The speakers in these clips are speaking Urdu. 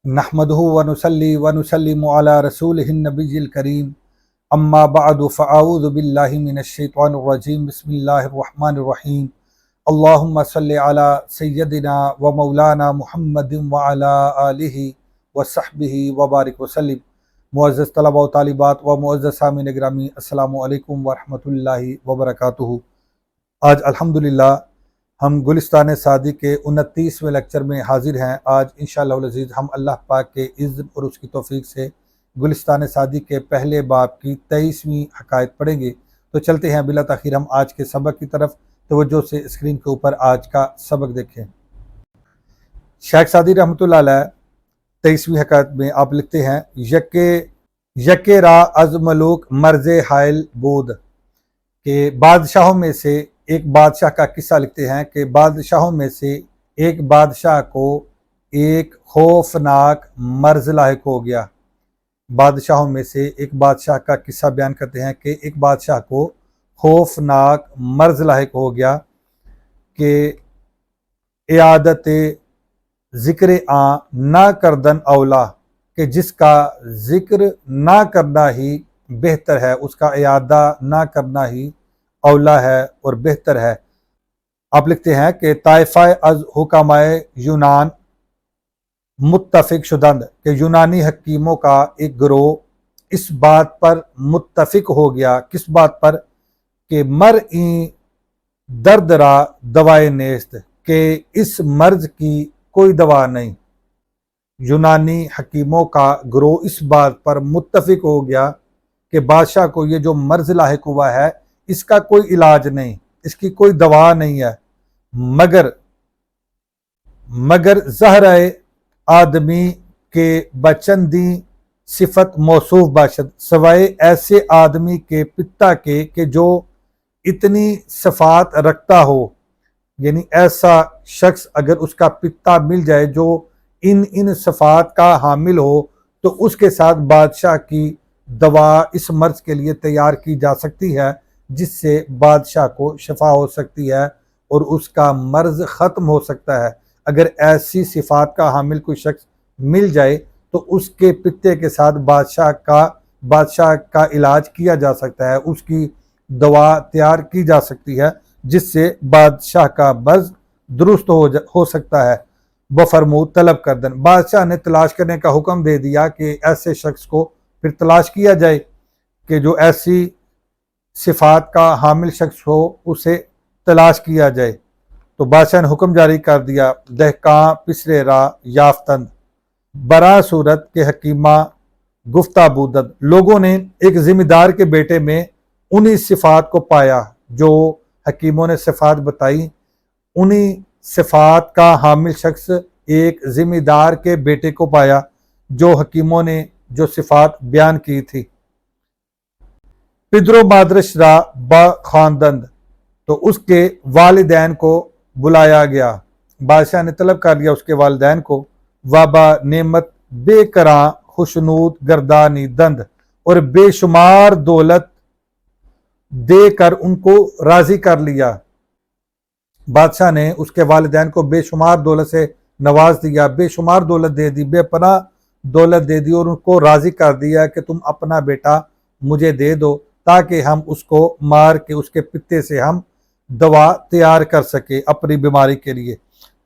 نحمدہ ونصلی ونسلم علی رسولہ النبی الکریم اما بعد فاعوذ باللہ من الشیطان الرجیم بسم اللہ الرحمن الرحیم اللہم صلی علی سیدنا و مولانا محمد وعلی آلہ وصحبہ وبارک وسلم۔ معزز طلبہ و طالبات و معزز سامعین گرامی، السلام علیکم ورحمۃ اللہ وبرکاتہ۔ آج الحمدللہ ہم گلستان سعدی کے 29ویں لیکچر میں حاضر ہیں۔ آج انشاءاللہ العزیز ہم اللہ پاک کے اذن اور اس کی توفیق سے گلستان سعدی کے پہلے باب کی 23ویں حکایت پڑھیں گے۔ تو چلتے ہیں بلا تاخیر ہم آج کے سبق کی طرف، توجہ سے اسکرین کے اوپر آج کا سبق دیکھیں۔ شیخ سعدی رحمۃ اللہ علیہ 23ویں حکایت میں آپ لکھتے ہیں، یکے را از ملوک مرز حائل بود، کہ بادشاہوں میں سے ایک بادشاہ کا قصہ لکھتے ہیں کہ بادشاہوں میں سے ایک بادشاہ کو ایک خوفناک مرض لاحق ہو گیا۔ بادشاہوں میں سے ایک بادشاہ کا قصہ بیان کرتے ہیں کہ ایک بادشاہ کو خوفناک مرض لاحق ہو گیا کہ اعادت ذکر نہ کردن اولا، کہ جس کا ذکر نہ کرنا ہی بہتر ہے، اس کا اعادہ نہ کرنا ہی اولا ہے اور بہتر ہے۔ آپ لکھتے ہیں کہ طائفہ از حکمائے یونان متفق شدند، کہ یونانی حکیموں کا ایک گروہ اس بات پر متفق ہو گیا، کس بات پر؟ کہ مرئی درد را دوائے نیست، کہ اس مرض کی کوئی دوا نہیں۔ یونانی حکیموں کا گروہ اس بات پر متفق ہو گیا کہ بادشاہ کو یہ جو مرض لاحق ہوا ہے اس کا کوئی علاج نہیں، اس کی کوئی دوا نہیں ہے، مگر زہرہ آدمی کے بچندی صفت موصوف باشد، سوائے ایسے آدمی کے پتا کے کہ جو اتنی صفات رکھتا ہو، یعنی ایسا شخص اگر اس کا پتا مل جائے جو ان صفات کا حامل ہو تو اس کے ساتھ بادشاہ کی دوا اس مرض کے لیے تیار کی جا سکتی ہے، جس سے بادشاہ کو شفا ہو سکتی ہے اور اس کا مرض ختم ہو سکتا ہے۔ اگر ایسی صفات کا حامل کوئی شخص مل جائے تو اس کے پتے کے ساتھ بادشاہ کا علاج کیا جا سکتا ہے، اس کی دوا تیار کی جا سکتی ہے، جس سے بادشاہ کا مرض درست ہو سکتا ہے۔ بفرمود طلب کردن، بادشاہ نے تلاش کرنے کا حکم دے دیا کہ ایسے شخص کو پھر تلاش کیا جائے کہ جو ایسی صفات کا حامل شخص ہو، اسے تلاش کیا جائے۔ تو بادشاہ نے حکم جاری کر دیا، دہکاں پسرے را یافتند، برا صورت کے حکیمہ گفتہ بودند، لوگوں نے ایک ذمہ دار کے بیٹے میں انہی صفات کو پایا جو حکیموں نے صفات بتائی، انہی صفات کا حامل شخص ایک ذمہ دار کے بیٹے کو پایا جو حکیموں نے جو صفات بیان کی تھی۔ پدرو مادرش را بخواندند، تو اس کے والدین کو بلایا گیا، بادشاہ نے طلب کر لیا اس کے والدین کو، وابا نعمت بے کراں خوشنود گردانی دند، اور بے شمار دولت دے کر ان کو راضی کر لیا۔ بادشاہ نے اس کے والدین کو بے شمار دولت سے نواز دیا، بے شمار دولت دے دی، بے پناہ دولت دے دی، اور ان کو راضی کر دیا کہ تم اپنا بیٹا مجھے دے دو تاکہ ہم اس کو مار کے اس کے پتے سے ہم دوا تیار کر سکے اپنی بیماری کے لیے۔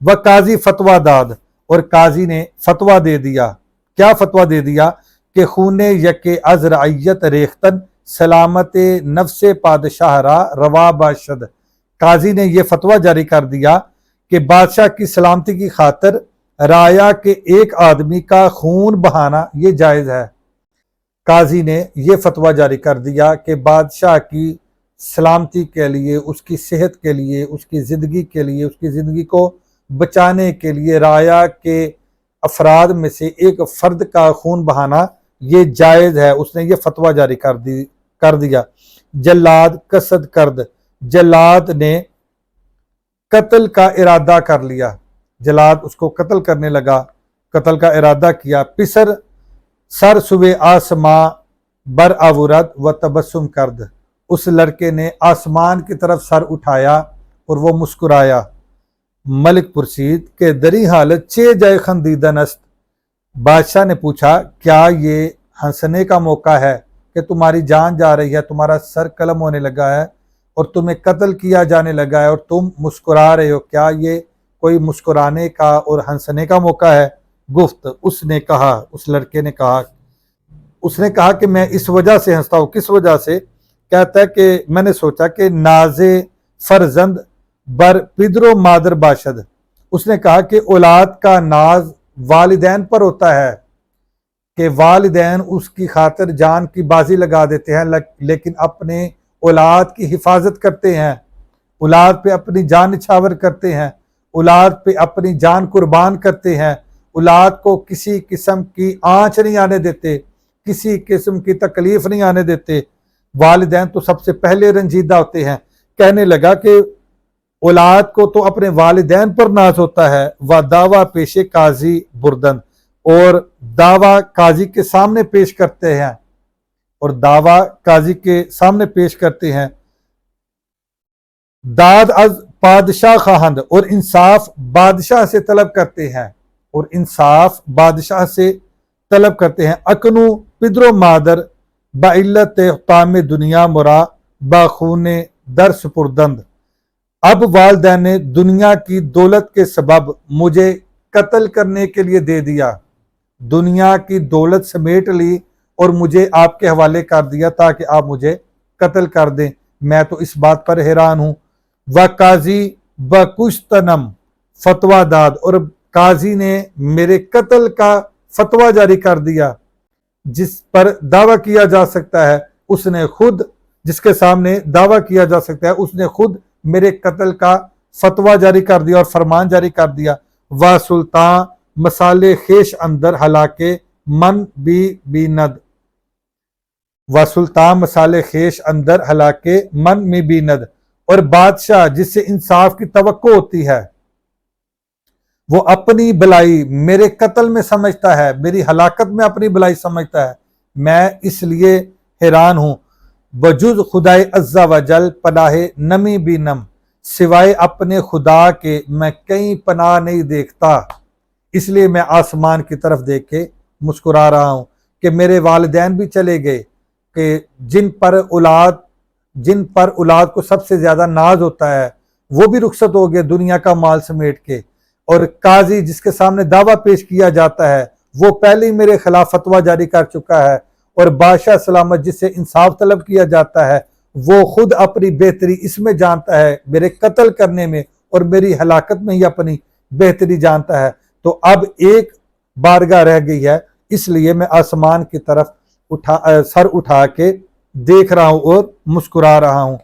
وہ قاضی فتویٰ داد، اور قاضی نے فتویٰ دے دیا، کیا فتویٰ دے دیا؟ کہ خون یک از رعیت ریختن سلامت نفس پادشاہ را روا باشد، قاضی نے یہ فتویٰ جاری کر دیا کہ بادشاہ کی سلامتی کی خاطر رعایا کے ایک آدمی کا خون بہانا یہ جائز ہے۔ قاضی نے یہ فتویٰ جاری کر دیا کہ بادشاہ کی سلامتی کے لیے، اس کی صحت کے لیے، اس کی زندگی کے لیے، اس کی زندگی کو بچانے کے لیے رعایا کے افراد میں سے ایک فرد کا خون بہانا یہ جائز ہے، اس نے یہ فتویٰ جاری کر دیا۔ جلاد قصد کرد، جلاد نے قتل کا ارادہ کر لیا، جلاد اس کو قتل کرنے لگا، قتل کا ارادہ کیا۔ پسر سر سوے آسماں بر آورد و تبسم کرد، اس لڑکے نے آسمان کی طرف سر اٹھایا اور وہ مسکرایا۔ ملک پرسید کہ دری حالت چے جائے خندیدن است، بادشاہ نے پوچھا کیا یہ ہنسنے کا موقع ہے کہ تمہاری جان جا رہی ہے، تمہارا سر قلم ہونے لگا ہے اور تمہیں قتل کیا جانے لگا ہے اور تم مسکرا رہے ہو، کیا یہ کوئی مسکرانے کا اور ہنسنے کا موقع ہے؟ گفت اس نے کہا، اس لڑکے نے کہا، اس نے کہا کہ میں اس وجہ سے ہنستا ہوں۔ کس وجہ سے؟ کہتا ہے کہ میں نے سوچا کہ ناز فرزند بر پدر و مادر باشد، اس نے کہا کہ اولاد کا ناز والدین پر ہوتا ہے کہ والدین اس کی خاطر جان کی بازی لگا دیتے ہیں، لیکن اپنے اولاد کی حفاظت کرتے ہیں، اولاد پہ اپنی جان نچھاور کرتے ہیں، اولاد پہ اپنی جان قربان کرتے ہیں، اولاد کو کسی قسم کی آنچ نہیں آنے دیتے، کسی قسم کی تکلیف نہیں آنے دیتے۔ والدین تو سب سے پہلے رنجیدہ ہوتے ہیں۔ کہنے لگا کہ اولاد کو تو اپنے والدین پر ناز ہوتا ہے، و دعویٰ پیش قاضی بردن، اور دعویٰ قاضی کے سامنے پیش کرتے ہیں، اور دعویٰ قاضی کے سامنے پیش کرتے ہیں۔ داد از بادشاہ خواہند، اور انصاف بادشاہ سے طلب کرتے ہیں، اور انصاف بادشاہ سے طلب کرتے ہیں۔ اکنو پدر و مادر بعلت حطام دنیا مرا باخون در سپردند، اب والدین نے دنیا کی دولت کے سبب مجھے قتل کرنے کے لیے دے دیا، دنیا کی دولت سمیٹ لی اور مجھے آپ کے حوالے کر دیا تاکہ آپ مجھے قتل کر دیں۔ میں تو اس بات پر حیران ہوں۔ و قاضی بکشتنم فتویٰ داد، اور قاضی نے میرے قتل کا فتویٰ جاری کر دیا۔ جس پر دعویٰ کیا جا سکتا ہے اس نے خود، جس کے سامنے دعویٰ کیا جا سکتا ہے اس نے خود میرے قتل کا فتویٰ جاری کر دیا اور فرمان جاری کر دیا۔ و سلطان مسالے خیش اندر ہلاکے من بھی بیند، و سلطان مسالے خیش اندر ہلاکے من میں بیند، اور بادشاہ جس سے انصاف کی توقع ہوتی ہے وہ اپنی بلائی میرے قتل میں سمجھتا ہے، میری ہلاکت میں اپنی بلائی سمجھتا ہے۔ میں اس لیے حیران ہوں۔ بجز خدائے عز و جل پناہ نمی بینم، سوائے اپنے خدا کے میں کہیں پناہ نہیں دیکھتا، اس لیے میں آسمان کی طرف دیکھ کے مسکرا رہا ہوں کہ میرے والدین بھی چلے گئے، کہ جن پر اولاد کو سب سے زیادہ ناز ہوتا ہے وہ بھی رخصت ہو گئے دنیا کا مال سمیٹ کے، اور قاضی جس کے سامنے دعویٰ پیش کیا جاتا ہے وہ پہلے ہی میرے خلاف فتویٰ جاری کر چکا ہے، اور بادشاہ سلامت جس سے انصاف طلب کیا جاتا ہے وہ خود اپنی بہتری اس میں جانتا ہے، میرے قتل کرنے میں اور میری ہلاکت میں ہی اپنی بہتری جانتا ہے۔ تو اب ایک بارگاہ رہ گئی ہے، اس لیے میں آسمان کی طرف سر اٹھا کے دیکھ رہا ہوں اور مسکرا رہا ہوں۔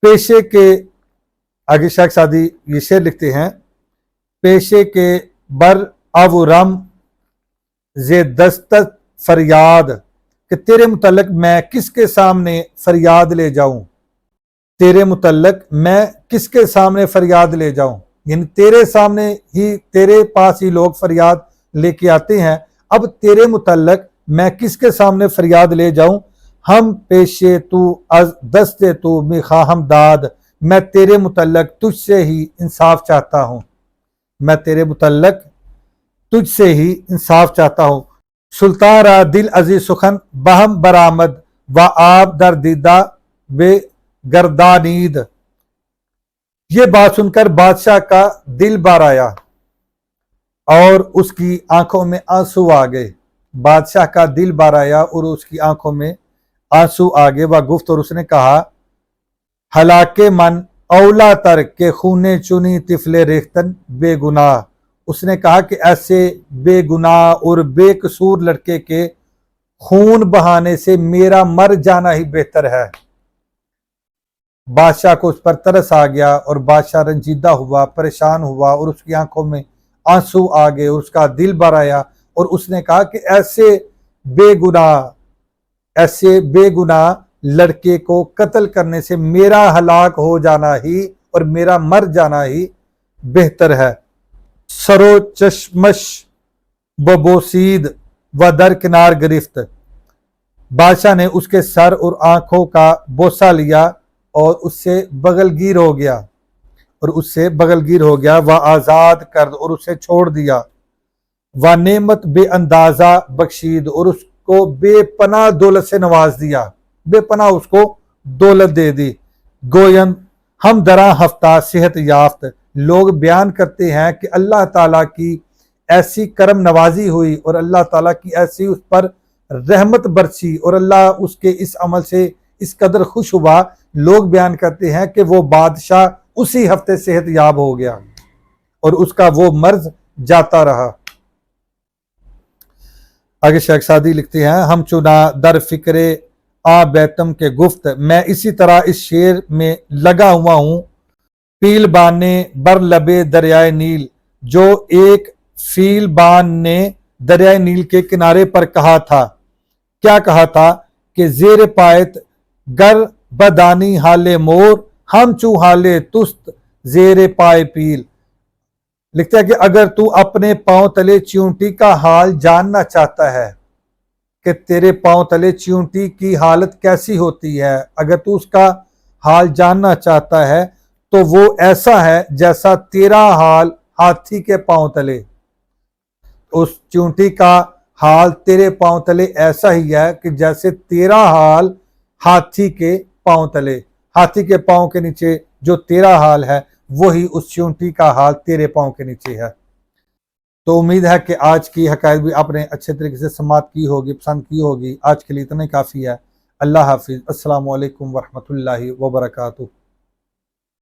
پیشے کے آگے شیخ سعدی یہ شعر لکھتے ہیں، پیشے کے بر آورم زے دستت فریاد، کہ تیرے متعلق میں کس کے سامنے فریاد لے جاؤں، تیرے متعلق میں کس کے سامنے فریاد لے جاؤں، یعنی تیرے سامنے ہی، تیرے پاس ہی لوگ فریاد لے کے آتے ہیں، اب تیرے متعلق میں کس کے سامنے فریاد لے جاؤں۔ ہم پیشے تو از دست تو می خواہم داد، میں تیرے متعلق تجھ سے ہی انصاف چاہتا ہوں، میں تیرے متعلق تجھ سے ہی انصاف چاہتا ہوں۔ سلطان را دل عزیز سخن بہم برآمد، و آب در دیدہ بے گردانید، یہ بات سن کر بادشاہ کا دل بھر آیا اور اس کی آنکھوں میں آنسو آ گئے، بادشاہ کا دل بھر آیا اور اس کی آنکھوں میں آنسو آ گئے۔ وہ گفت، اور اس نے کہا، ہلاک من اولا تر کے خونے چنی طفل ریختن بے گناہ، اس نے کہا کہ ایسے بے گناہ اور بے قصور لڑکے کے خون بہانے سے میرا مر جانا ہی بہتر ہے۔ بادشاہ کو اس پر ترس آ گیا اور بادشاہ رنجیدہ ہوا، پریشان ہوا اور اس کی آنکھوں میں آنسو آ گئے، اس کا دل بھر آیا اور اس نے کہا کہ ایسے بے گناہ لڑکے کو قتل کرنے سے میرا ہلاک ہو جانا ہی اور میرا مر جانا ہی بہتر ہے۔ سرو چشمش ببوسید و در کنار گرفت، بادشاہ نے اس کے سر اور آنکھوں کا بوسہ لیا اور اس سے بغل گیر ہو گیا وہ آزاد کرد اور اسے چھوڑ دیا۔ و نعمت بے اندازہ بخشید، اور اس کو بے پناہ دولت سے نواز دیا، بے پناہ اس کو دولت دے دی۔ گوین ہم درا ہفتہ صحت یافت لوگ بیان کرتے ہیں کہ اللہ تعالیٰ کی ایسی کرم نوازی ہوئی اور اللہ تعالیٰ کی ایسی اس پر رحمت برسی اور اللہ اس کے اس عمل سے اس قدر خوش ہوا، لوگ بیان کرتے ہیں کہ وہ بادشاہ اسی ہفتے صحت یاب ہو گیا اور اس کا وہ مرض جاتا رہا۔ آگے شیخ سعدی لکھتے ہیں، ہم چنا در فکر آ بیتم کے گفت، میں اسی طرح اس شعر میں لگا ہوا ہوں، فیل بان نے بر لبے دریائے نیل، جو ایک فیل بان نے دریائے نیل کے کنارے پر کہا تھا، کیا کہا تھا کہ زیر پایت گر بدانی حال مور، ہم چو حال تست زیر پائے پیل۔ لکھتا ہے کہ اگر تو اپنے پاؤں تلے چیونٹی کا حال جاننا چاہتا ہے کہ تیرے پاؤں تلے چیونٹی کی حالت کیسی ہوتی ہے، اگر تو اس کا حال جاننا چاہتا ہے تو وہ ایسا ہے جیسا تیرا حال ہاتھی کے پاؤں تلے، اس چیونٹی کا حال تیرے پاؤں تلے ایسا ہی ہے کہ جیسے تیرا حال ہاتھی کے پاؤں تلے، ہاتھی کے پاؤں کے نیچے جو تیرا حال ہے وہی اس چیونٹی کا حال تیرے پاؤں کے نیچے ہے۔ تو امید ہے کہ آج کی حکایت بھی آپ نے اچھے طریقے سے سماعت کی ہوگی، پسند کی ہوگی۔ آج کے لیے اتنا ہی کافی ہے۔ اللہ حافظ۔ السلام علیکم ورحمۃ اللہ وبرکاتہ۔